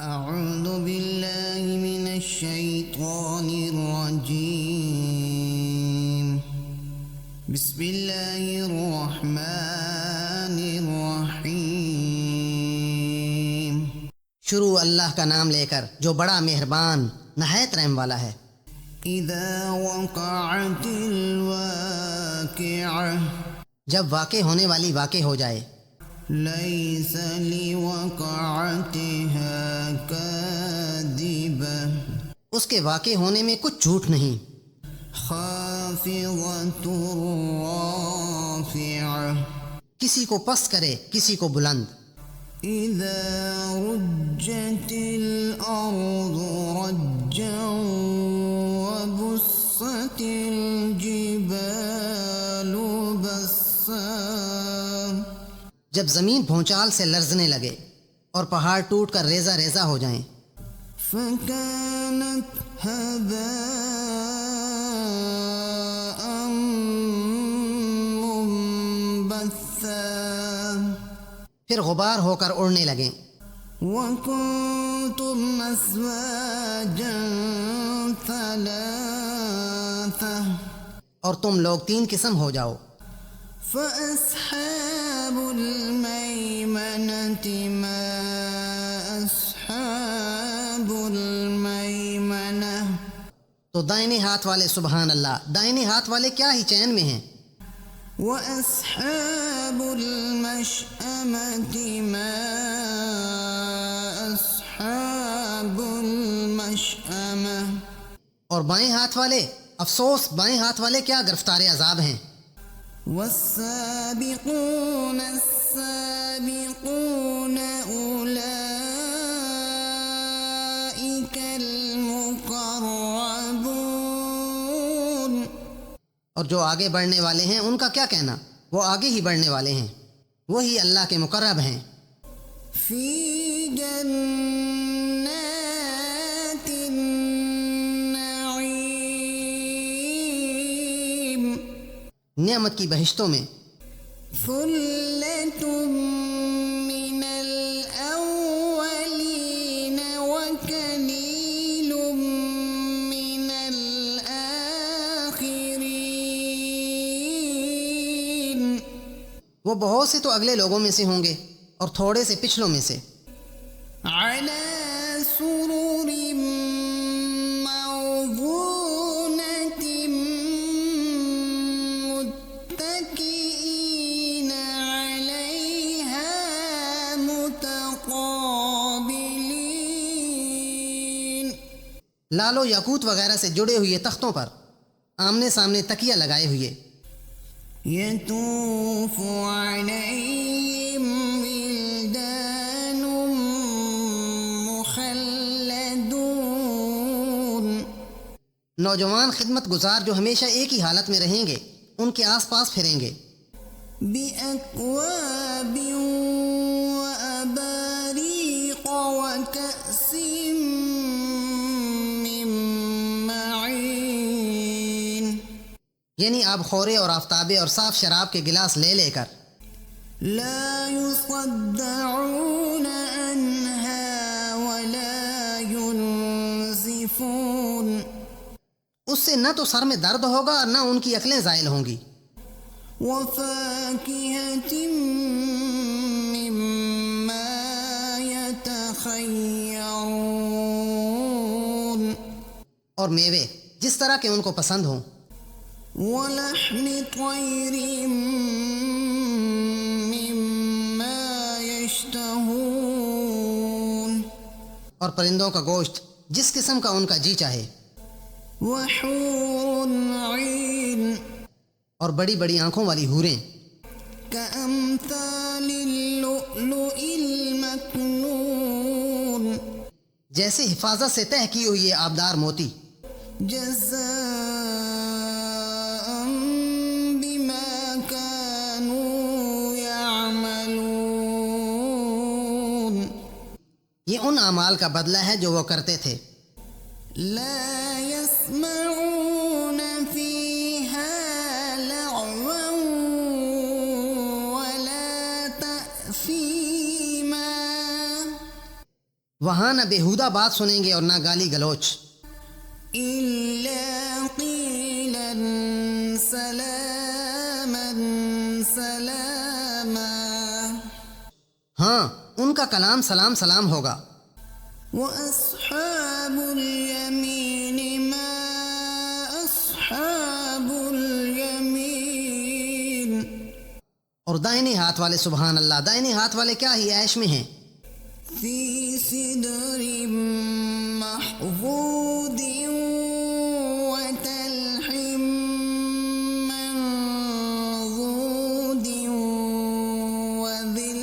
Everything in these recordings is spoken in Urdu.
أعوذ بالله من الشيطان الرجيم بسم الله الرحمن الرحيم شروع اللہ کا نام لے کر جو بڑا مہربان نہایت رحم والا ہے۔ إذا وقعت الواقعة جب واقع ہونے والی واقع ہو جائے، ليس لوقعتها كاذبة اس کے واقع ہونے میں کچھ جھوٹ نہیں، خافضة رافعة کسی کو پست کرے کسی کو بلند۔ إذا رجت الأرض رجا وبست الجبال بسا جب زمین بھونچال سے لرزنے لگے اور پہاڑ ٹوٹ کر ریزہ ریزہ ہو جائیں، فكانت هباء منبثا پھر غبار ہو کر اڑنے لگیں، وكنتم أزواجا ثلاثة اور تم لوگ تین قسم ہو جاؤ، فأصحاب الميمنة ما أصحاب الميمنة تو دائنے ہاتھ والے سبحان اللہ، دائنے ہاتھ والے کیا ہی چین میں ہیں، وأصحاب المشأمة ما أصحاب المشأمة اور بائیں ہاتھ والے، افسوس بائیں ہاتھ والے کیا گرفتار عذاب ہیں۔ والسابقون السابقون أولئك المقربون اور جو آگے بڑھنے والے ہیں ان کا کیا کہنا، وہ آگے ہی بڑھنے والے ہیں، وہی اللہ کے مقرب ہیں۔ في جنات النعيم نعمت کی بہشتوں میں، ثلة من الأولين وقليل من الآخرين وہ بہت سے تو اگلے لوگوں میں سے ہوں گے اور تھوڑے سے پچھلوں میں سے، على سرر موضونة متكئين عليها متقابلين لال و یاقوت وغیرہ سے جڑے ہوئے تختوں پر آمنے سامنے تکیہ لگائے ہوئے، يطوف عليهم ولدان مخلدون نوجوان خدمت گزار جو ہمیشہ ایک ہی حالت میں رہیں گے ان کے آس پاس پھریں گے، بأكواب وأباريق وكأس من معين یعنی آب خورے اور آفتابے اور صاف شراب کے گلاس لے لے کر، لا يصدعون عنها ولا ينزفون اس سے نہ تو سر میں درد ہوگا اور نہ ان کی عقلیں زائل ہوں گی، وفاكهة مما يتخيرون اور میوے جس طرح کے ان کو پسند ہوں، ولحم طير مما يشتهون اور پرندوں کا گوشت جس قسم کا ان کا جی چاہے، وحور عين اور بڑی بڑی آنکھوں والی حوریں كأمثال اللؤلؤ المكنون جیسے حفاظت سے تہ کی ہوئی یہ آبدار موتی، جزاء بما كانوا يعملون یہ ان اعمال کا بدلہ ہے جو وہ کرتے تھے۔ لا يسمعون فيها لغوا ولا تأثيما وہاں نہ بیہودہ بات سنیں گے اور نہ گالی گلوچ. إلا قيلا سلاما سلاما. ہاں ان کا کلام سلام سلام ہوگا. وأصحاب اليمين ما أصحاب اليمين. اور دائنے ہاتھ والے سبحان اللہ، دائنے ہاتھ والے کیا ہی عیش میں ہیں. في سدر محفوظ وتلح منضود وظل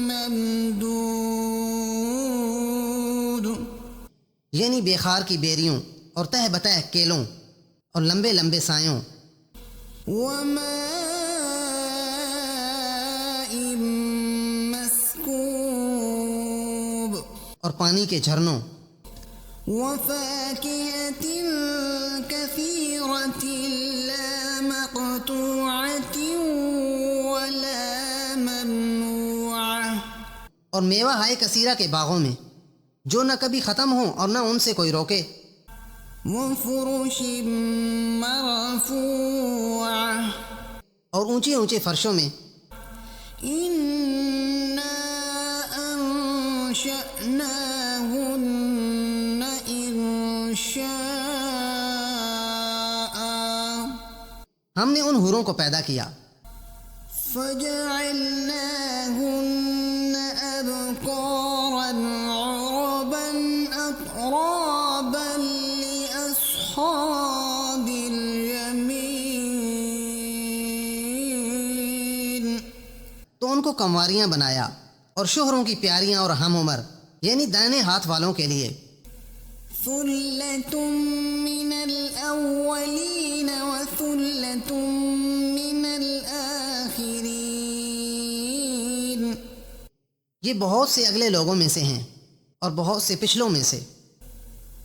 ممدود. یعنی بیخار کی بیریوں اور تہ بتہ کیلوں اور لمبے لمبے سایوں. وماء مسكوب. اور پانی کے جھرنوں. وفاكهة كثيرة لا مقطوعة ولا ممنوعة. اور میوہ ہائے کثیرہ کے باغوں میں جو نہ کبھی ختم ہوں اور نہ ان سے کوئی روکے. وفرش مرفوعة. اور اونچے اونچے فرشوں میں. إنا أنشأناهن إنشاء. ہم نے ان حوروں کو پیدا کیا فجعلناهن أبكارا عربا أترابا لأصحاب اليمين. تو ان کو کنواریاں بنایا اور شوہروں کی پیاریاں اور ہم عمر، یعنی دائنے ہاتھ والوں کے لیے. ثلة من الأولين وثلة من الآخرين. یہ بہت سے اگلے لوگوں میں سے ہیں اور بہت سے پچھلوں میں سے.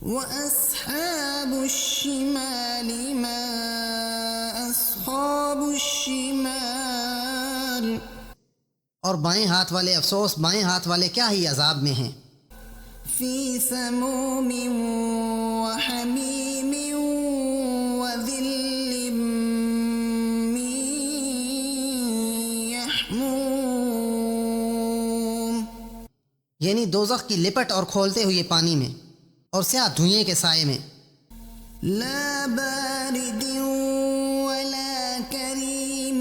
وأصحاب الشمال ما أصحاب الشمال. اور بائیں ہاتھ والے افسوس، بائیں ہاتھ والے کیا ہی عذاب میں ہیں. في سموم وحميم وظل من يحموم. یعنی دوزخ کی لپٹ اور کھولتے ہوئے پانی میں اور سیاہ دھوئیں کے سائے میں. لا بارد ولا كريم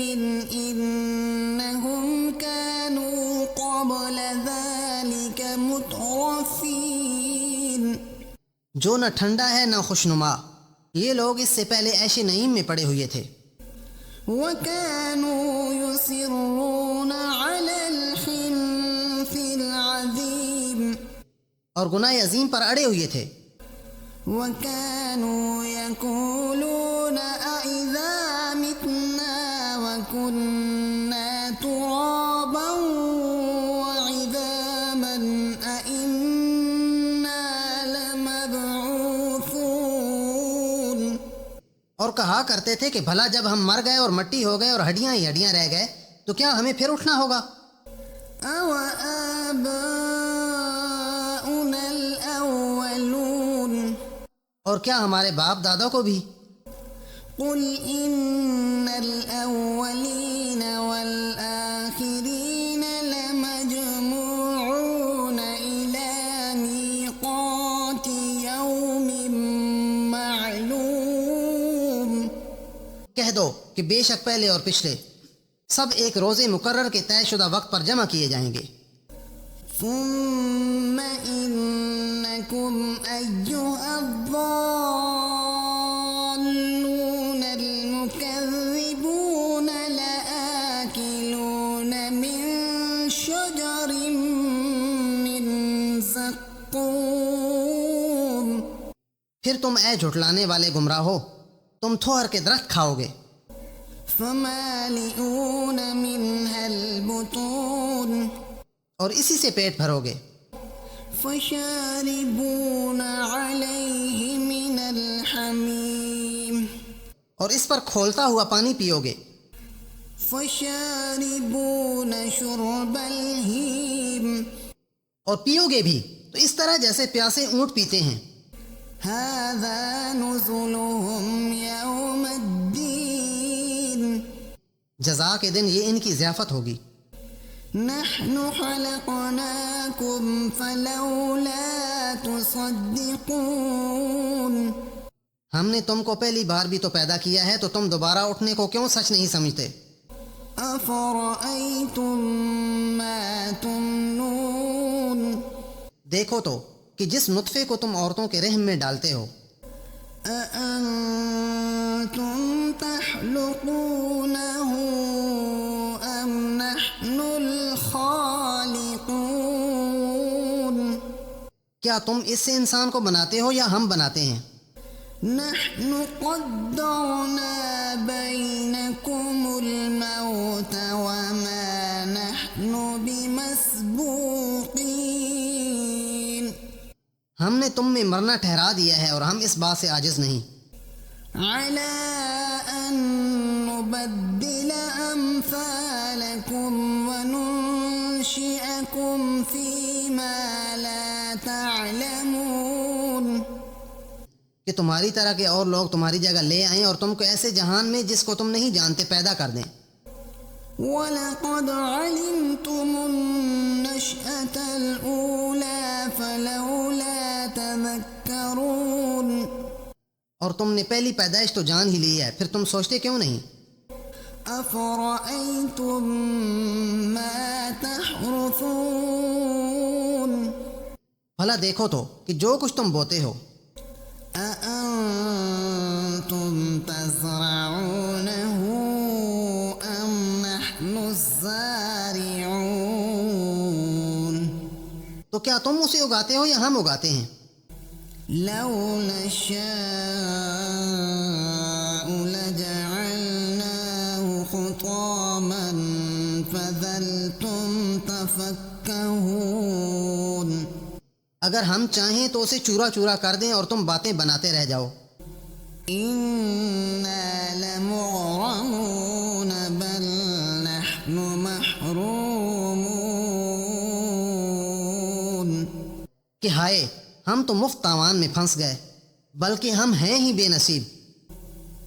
إنهم كانوا قبل ذلك مترفين. جو نہ ٹھنڈا ہے نہ خوشنما، یہ لوگ اس سے پہلے عیش نعیم میں پڑے ہوئے تھے. وكانوا يصرون على الحنث العظيم. اور گناہ عظیم پر اڑے ہوئے تھے. وكانوا يقولون أإذا متنا وكنا ترابا وعظاما أإنا لمبعوثون. اور کہا کرتے تھے کہ بھلا جب ہم مر گئے اور مٹی ہو گئے اور ہڈیاں ہی ہڈیاں رہ گئے تو کیا ہمیں پھر اٹھنا ہوگا؟ أَوَآبَاؤُنَا الْأَوَّلُونَ. اور کیا ہمارے باپ دادا کو بھی؟ قُلْ إِنَّ الْأَوَّلِينَ وَالْآخِرِينَ لَمَجْمُوعُونَ إِلَى مِيقَاتِ يَوْمٍ مَّعْلُومٍ. کہہ دو کہ بے شک پہلے اور پچھلے سب ایک روزے مقرر کے طے شدہ وقت پر جمع کیے جائیں گے. ثُمَّ إِنَّكُمْ أَيُّهَا الضَّالُّونَ الْمُكَذِّبُونَ لَآكِلُونَ مِن شَجَرٍ مِّن زَقُّومٍ. پھر تم اے جھٹلانے والے گمراہ ہو، تم تھوہر کے درخت کھاؤ گے. فَمَالِئُونَ مِنْهَا الْبُطُونَ. اور اسی سے پیٹ بھرو گے. فَشَارِبُونَ عَلَيْهِ مِنَ الْحَمِيمِ. اور اس پر کھولتا ہوا پانی پیو گے. فَشَارِبُونَ شُرْبَ الْهِيمِ. اور پیو گے بھی تو اس طرح جیسے پیاسے اونٹ پیتے ہیں۔ هذا نزلهم يوم الدين جزا کے دن یہ ان کی ضیافت ہوگی۔ نحن خلقناكم فلولا تصدقون ہم نے تم کو پہلی بار بھی تو پیدا کیا ہے تو تم دوبارہ اٹھنے کو کیوں سچ نہیں سمجھتے؟ أفرأيتم ما تمنون دیکھو تو کہ جس نطفے کو تم عورتوں کے رحم میں ڈالتے ہو، أأنتم تخلقونه أم نحن الخالقون کیا تم اس سے انسان کو بناتے ہو یا ہم بناتے ہیں؟ نحن قدرنا بينكم الموت وما نحن بمسبوقين ہم نے تم میں مرنا ٹھہرا دیا ہے اور ہم اس بات سے عاجز نہیں، على أن نبدل أمثالكم وننشئكم فيما لا تعلمون کہ تمہاری طرح کے اور لوگ تمہاری جگہ لے آئیں اور تم کو ایسے جہان میں جس کو تم نہیں جانتے پیدا کر دیں۔ وَلَقَدْ عَلِمْتُمُ النَّشْأَةَ الْأُولَى فَلَوْلَا تَذَكَّرُونَ اور تم نے پہلی پیدائش تو جان ہی لی ہے، پھر تم سوچتے کیوں نہیں؟ أَفَرَأَيْتُم مَّا تَحْرُثُونَ بھلا دیکھو تو کہ جو کچھ تم بوتے ہو، أَأَنتُمْ تَزْرَعُونَهُ أَمْ نَحْنُ الزَّارِعُونَ تو کیا تم اسے اگاتے ہو یا ہم اگاتے ہیں؟ لَوْ نَشَاءُ لَجَعَلْنَاهُ خُطَامًا فَظَلْتُمْ تَفَكَّهُونَ اگر ہم چاہیں تو اسے چورا چورا کر دیں اور تم باتیں بناتے رہ جاؤ۔ إِنَّا لَمُغْرَمُونَ بَلْ نَحْنُ مَحْرُومُونَ کہ ہائے ہم تو مفت تاوان میں پھنس گئے، بلکہ ہم ہیں ہی بے نصیب۔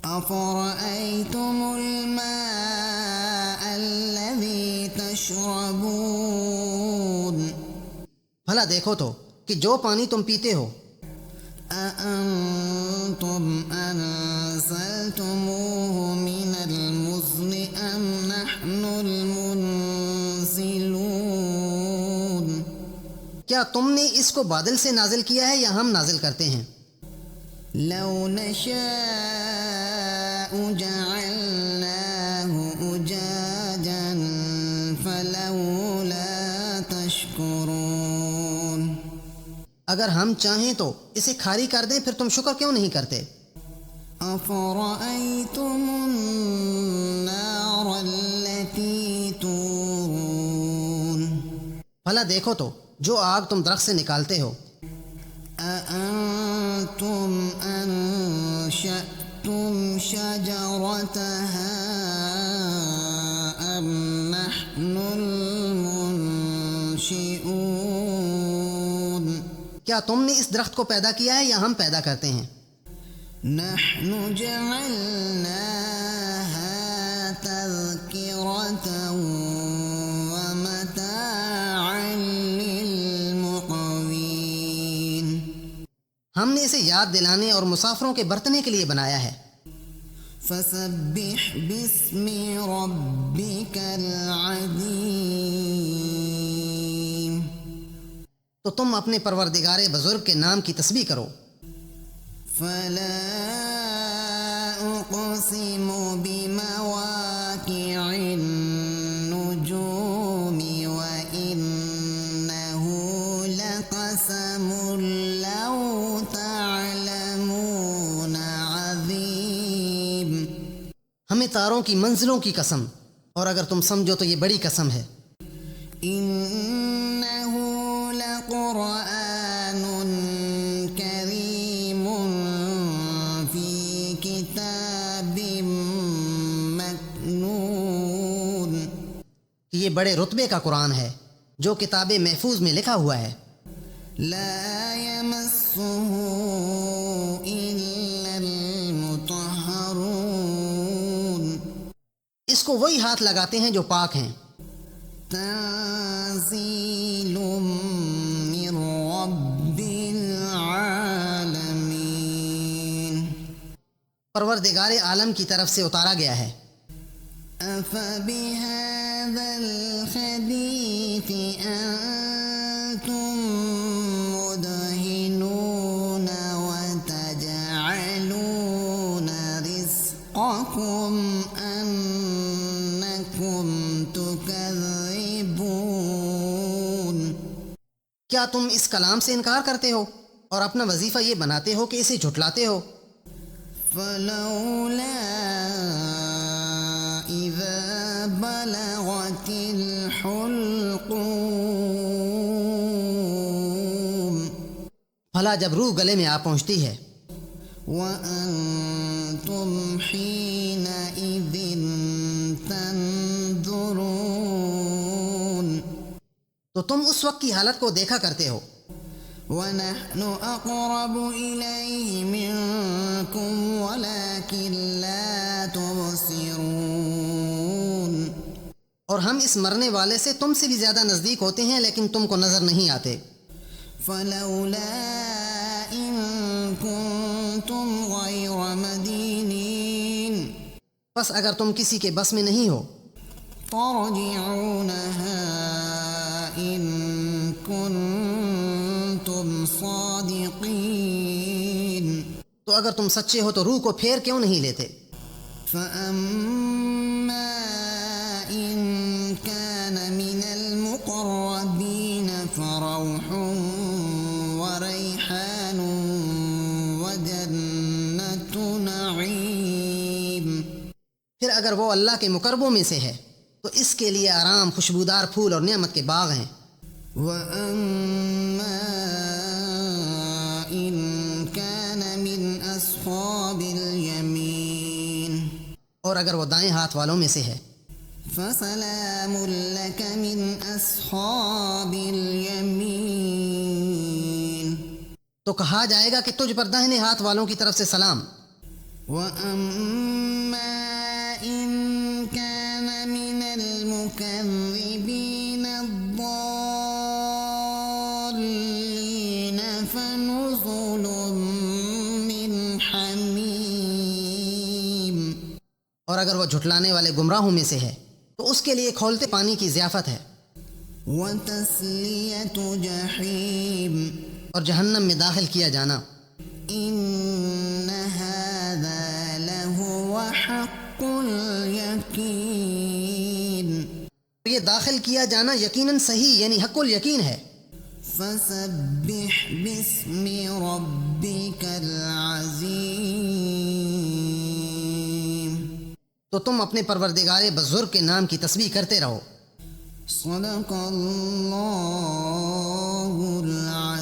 أَفَرَأَيْتُمُ الْمَاءَ الَّذِي تَشْرَبُونَ بھلا دیکھو تو کہ جو پانی تم پیتے ہو، أَأَنتُمْ أَنزَلْتُمُوهُ مِنَ الْمُزْنِ أَمْ نَحْنُ الْمُنزِلُونَ کیا تم نے اس کو بادل سے نازل کیا ہے یا ہم نازل کرتے ہیں؟ لَوْ نَشَاءُ جَعَلْنَاهُ أُجَاجًا فَلَوْلَا تَشْكُرُونَ اگر ہم چاہیں تو اسے کھاری کر دیں، پھر تم شکر کیوں نہیں کرتے؟ أَفَرَأَيْتُمُ النَّارَ الَّتِي تُورُونَ بھلا دیکھو تو جو آگ تم درخت سے نکالتے ہو، أَأَنتُمْ أَنشَأْتُمْ شَجَرَتَهَا أَمْ نَحْنُ الْمُنشِئُونَ کیا تم نے اس درخت کو پیدا کیا ہے یا ہم پیدا کرتے ہیں؟ نحن جعلناها تذكرة ومتاعا للمقوين ہم نے اسے یاد دلانے اور مسافروں کے برتنے کے لیے بنایا ہے۔ فسبح باسم ربك العظيم تو تم اپنے پروردگار بزرگ کے نام کی تسبیح کرو۔ فلا أقسم بمواقع النجوم وإنه لقسم لو تعلمون عظيم ہمیں تاروں کی منزلوں کی قسم، اور اگر تم سمجھو تو یہ بڑی قسم ہے۔ إنه لقرآن كريم في كتاب مكنون کہ یہ بڑے رتبے کا قرآن ہے جو کتاب محفوظ میں لکھا ہوا ہے. لا يمسه إلا المطهرون اس کو وہی ہاتھ لگاتے ہیں جو پاک ہیں. تنزيل من رب العالمين پروردگار عالم کی طرف سے اتارا گیا ہے. أفبهذا الحديث أنتم مدهنون وتجعلون رزقكم أنكم تكذبون کیا تم اس کلام سے انکار کرتے ہو اور اپنا وظیفہ یہ بناتے ہو کہ اسے جھٹلاتے ہو؟ فلولا إذا بلغت الحلقوم بھلا جب روح گلے میں آ پہنچتی ہے. وأنتم حينئذ تنظرون تو تم اس وقت کی حالت کو دیکھا کرتے ہو. ونحن أقرب إليه منكم ولكن لا تبصرون اور ہم اس مرنے والے سے تم سے بھی زیادہ نزدیک ہوتے ہیں لیکن تم کو نظر نہیں آتے. فلولا إن كنتم غير مدينين بس اگر تم کسی کے بس میں نہیں ہو ترجعونها إن كنتم صادقين تو اگر تم سچے ہو تو روح کو پھیر کیوں نہیں لیتے؟ فأما إن كان من المقربين فروح وريحان وجنة نعيم پھر اگر وہ اللہ کے مقربوں میں سے ہے تو اس کے لیے آرام، خوشبودار پھول اور نعمت کے باغ ہیں. وأما إن كان من أصحاب اليمين اور اگر وہ دائیں ہاتھ والوں میں سے ہے فسلام لك من أصحاب اليمين تو کہا جائے گا کہ تجھ پر داہنے ہاتھ والوں کی طرف سے سلام. وأما إن كان من المكذبين الضالين فنزل من حميم اور اگر وہ جھٹلانے والے گمراہوں میں سے ہے تو اس کے لیے کھولتے پانی کی ضیافت ہے. وتسلية جحيم اور جہنم میں داخل کیا جانا. إن هذا لهو حق اليقين یہ داخل کیا جانا یقیناً صحیح یعنی حق الیقین ہے. فسبح باسم ربك العظيم تو تم اپنے پروردگار بزرگ کے نام کی تسبیح کرتے رہو. صدق اللہ العظیم.